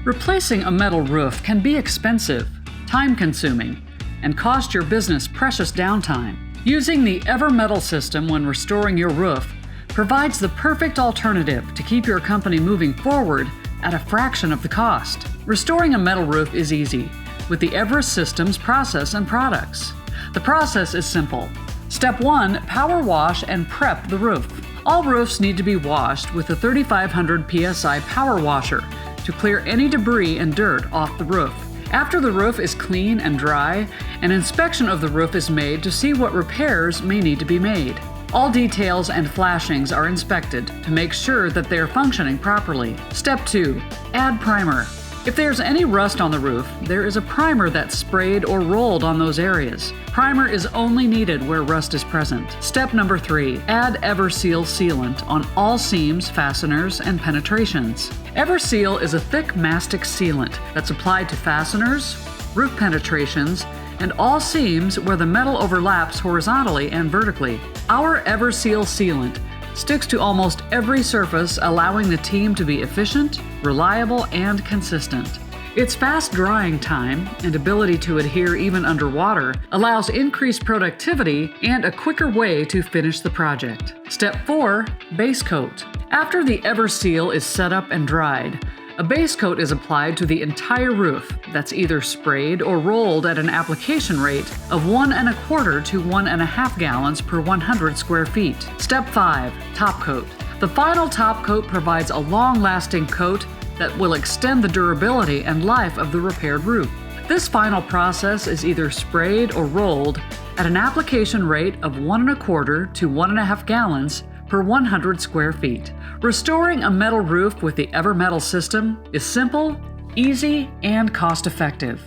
Replacing a metal roof can be expensive, time-consuming, and cost your business precious downtime. Using the EverMetal system when restoring your roof provides the perfect alternative to keep your company moving forward at a fraction of the cost. Restoring a metal roof is easy with the Everest Systems process and products. The process is simple. Step 1. Power wash and prep the roof. All roofs need to be washed with a 3500 psi power washer to clear any debris and dirt off the roof. After the roof is clean and dry, an inspection of the roof is made to see what repairs may need to be made. All details and flashings are inspected to make sure that they are functioning properly. Step 2. Add primer. If there's any rust on the roof, there is a primer that's sprayed or rolled on those areas. Primer is only needed where rust is present. Step number 3. Add Everseal sealant on all seams, fasteners, and penetrations. Everseal is a thick mastic sealant that's applied to fasteners, roof penetrations, and all seams where the metal overlaps horizontally and vertically. Our Everseal sealant sticks to almost every surface, allowing the team to be efficient, reliable, and consistent. Its fast drying time and ability to adhere even underwater allows increased productivity and a quicker way to finish the project. Step 4. Base coat. After the Everseal is set up and dried, a base coat is applied to the entire roof that's either sprayed or rolled at an application rate of 1 1/4 to 1 1/2 gallons per 100 square feet. Step 5. Top coat. The final top coat provides a long-lasting coat that will extend the durability and life of the repaired roof. This final process is either sprayed or rolled at an application rate of 1 1/4 to 1 1/2 gallons per 100 square feet. Restoring a metal roof with the EverMetal system is simple, easy, and cost-effective.